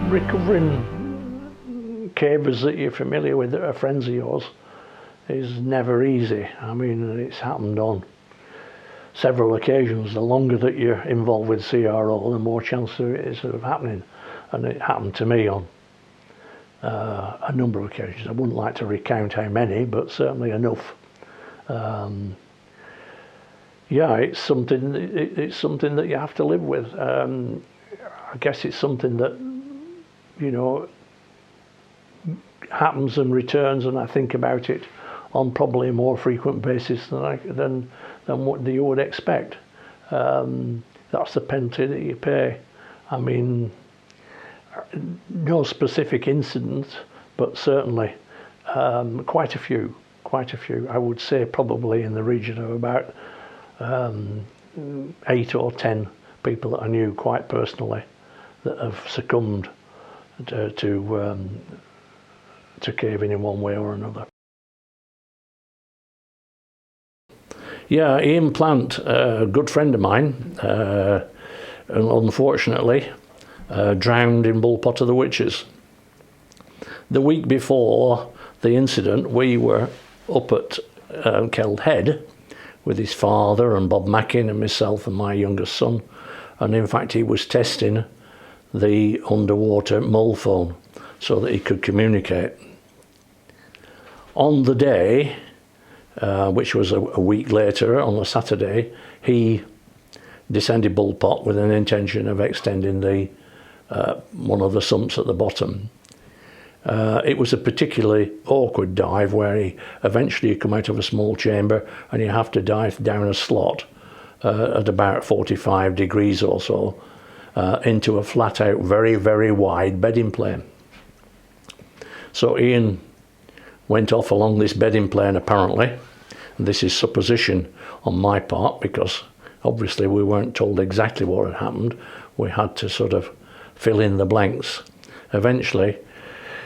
Recovering cavers that you're familiar with that are friends of yours is never easy. I mean, it's happened on several occasions. The longer that you're involved with CRO, the more chance there is of happening. And it happened to me on a number of occasions. I wouldn't like to recount how many, but certainly enough. Yeah, it's something that you have to live with. I guess it's something that, you know, happens and returns, and I think about it on probably a more frequent basis than what you would expect. That's the penalty that you pay. I mean, no specific incident, but certainly quite a few. I would say probably in the region of about 8 or 10 people that I knew quite personally that have succumbed to caving in one way or another. Yeah, Ian Plant, a good friend of mine, unfortunately drowned in Bull Pot of the Witches. The week before the incident, we were up at Keld Head with his father and Bob Mackin and myself and my youngest son, and in fact he was testing the underwater mole phone so that he could communicate. On the day, which was a week later, on a Saturday, he descended Bull Pot with an intention of extending the one of the sumps at the bottom. It was a particularly awkward dive where he eventually come out of a small chamber and you have to dive down a slot at about 45 degrees or so into a flat out, very, very wide bedding plane. So Ian went off along this bedding plane apparently, and this is supposition on my part because obviously we weren't told exactly what had happened. We had to sort of fill in the blanks. Eventually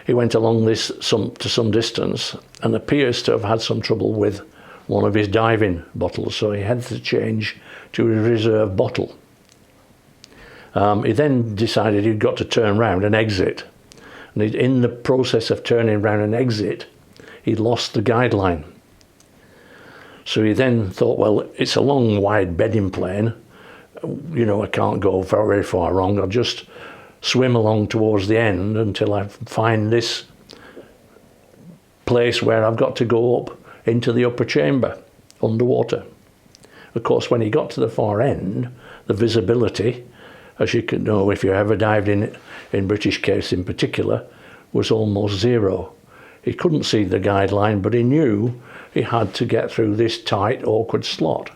he went along this to some distance and appears to have had some trouble with one of his diving bottles, so he had to change to a reserve bottle. He then decided he'd got to turn round and exit, and in the process of turning round and exit he lost the guideline. So he then thought, well, it's a long wide bedding plane, you know, I can't go very far wrong, I'll just swim along towards the end until I find this place where I've got to go up into the upper chamber underwater. Of course, when he got to the far end, the visibility, as you can know if you ever dived in British Caves in particular, was almost zero. He couldn't see the guideline, but he knew he had to get through this tight, awkward slot.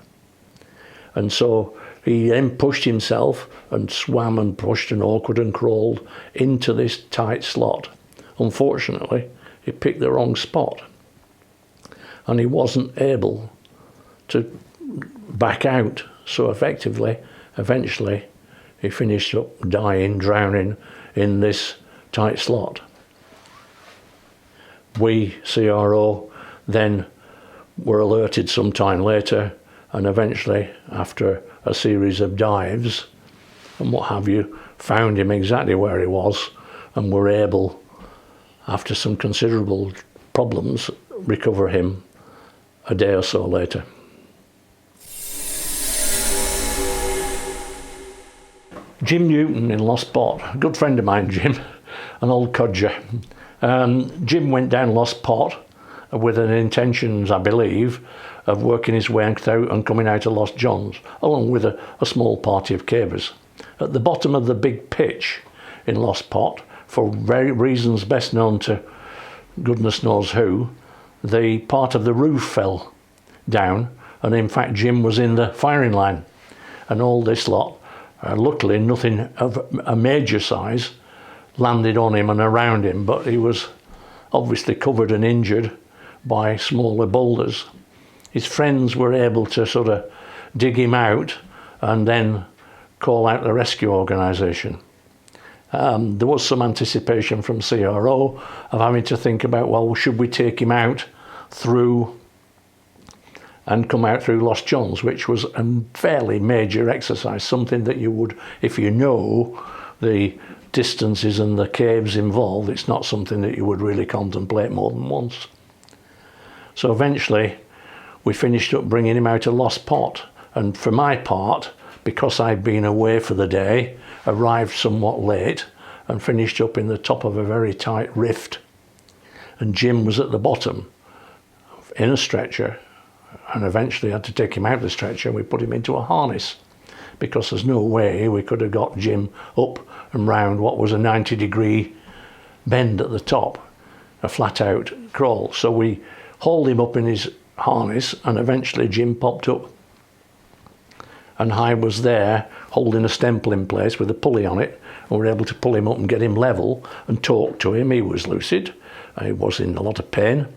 And so he then pushed himself and swam and pushed and awkward and crawled into this tight slot. Unfortunately, he picked the wrong spot and he wasn't able to back out. So effectively, eventually, he finished up dying, drowning in this tight slot. We, CRO, then were alerted some time later, and eventually, after a series of dives and what have you, found him exactly where he was and were able, after some considerable problems, recover him a day or so later. Jim Newton in Lost Pot, a good friend of mine, Jim, an old codger. Jim went down Lost Pot with an intentions, I believe, of working his way out and coming out of Lost Johns, along with a small party of cavers. At the bottom of the big pitch in Lost Pot, for reasons best known to goodness knows who, the part of the roof fell down, and in fact Jim was in the firing line, and all this lot, luckily nothing of a major size landed on him and around him, but he was obviously covered and injured by smaller boulders. His friends were able to sort of dig him out and then call out the rescue organisation. There was some anticipation from CRO of having to think about, well, should we take him out through and come out through Lost Johns, which was a fairly major exercise, something that you would, if you know the distances and the caves involved, it's not something that you would really contemplate more than once. So eventually we finished up bringing him out of Lost Pot, and for my part, because I'd been away for the day, arrived somewhat late and finished up in the top of a very tight rift, and Jim was at the bottom in a stretcher, and eventually had to take him out of the stretcher and we put him into a harness, because there's no way we could have got Jim up and round what was a 90-degree bend at the top, a flat out crawl. So we hauled him up in his harness, and eventually Jim popped up, and I was there holding a stemple in place with a pulley on it, and we were able to pull him up and get him level and talk to him. He was lucid, he was in a lot of pain.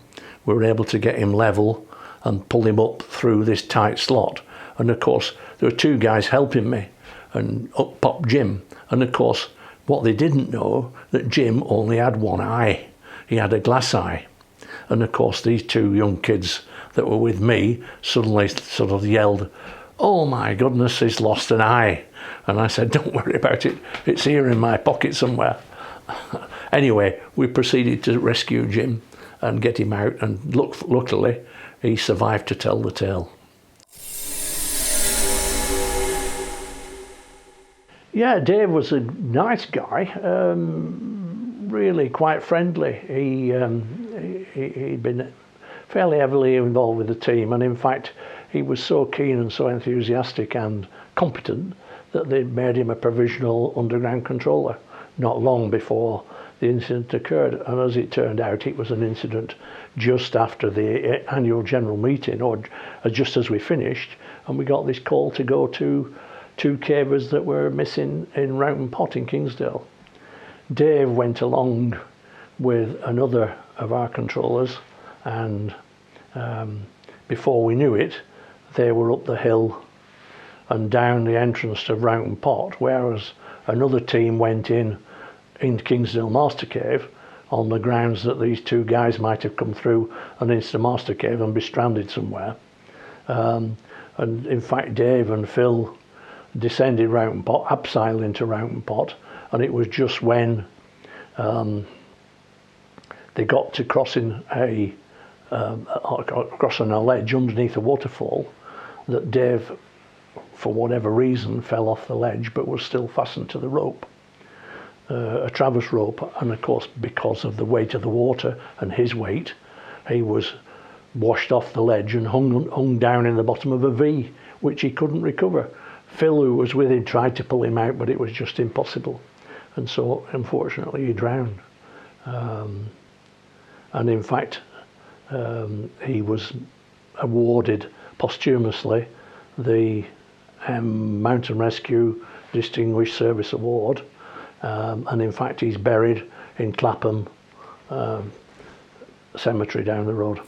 We were able to get him level and pull him up through this tight slot, and of course there were two guys helping me, and up popped Jim. And of course what they didn't know, that Jim only had one eye, he had a glass eye. And of course these two young kids that were with me suddenly sort of yelled, "Oh my goodness, he's lost an eye." And I said, "Don't worry about it, it's here in my pocket somewhere." Anyway, we proceeded to rescue Jim and get him out, and luckily he survived to tell the tale. Yeah, Dave was a nice guy, really quite friendly. He'd been fairly heavily involved with the team, and in fact he was so keen and so enthusiastic and competent that they'd made him a provisional underground controller not long before the incident occurred. And as it turned out, it was an incident just after the annual general meeting, or just as we finished, and we got this call to go to two cavers that were missing in Rounton Pot in Kingsdale. Dave went along with another of our controllers, and before we knew it, they were up the hill and down the entrance to Rounton Pot, whereas another team went in Kingsdale Master Cave on the grounds that these two guys might have come through and into the Master Cave and be stranded somewhere. And in fact, Dave and Phil descended Rounton Pot, abseiled into Rounton Pot, and it was just when they got to crossing a ledge underneath a waterfall that Dave, for whatever reason, fell off the ledge but was still fastened to the rope, a traverse rope, and of course because of the weight of the water and his weight, he was washed off the ledge and hung down in the bottom of a V, which he couldn't recover. Phil, who was with him, tried to pull him out, but it was just impossible, and so unfortunately he drowned. And in fact he was awarded posthumously the Mountain Rescue Distinguished Service Award, and in fact he's buried in Clapham Cemetery down the road.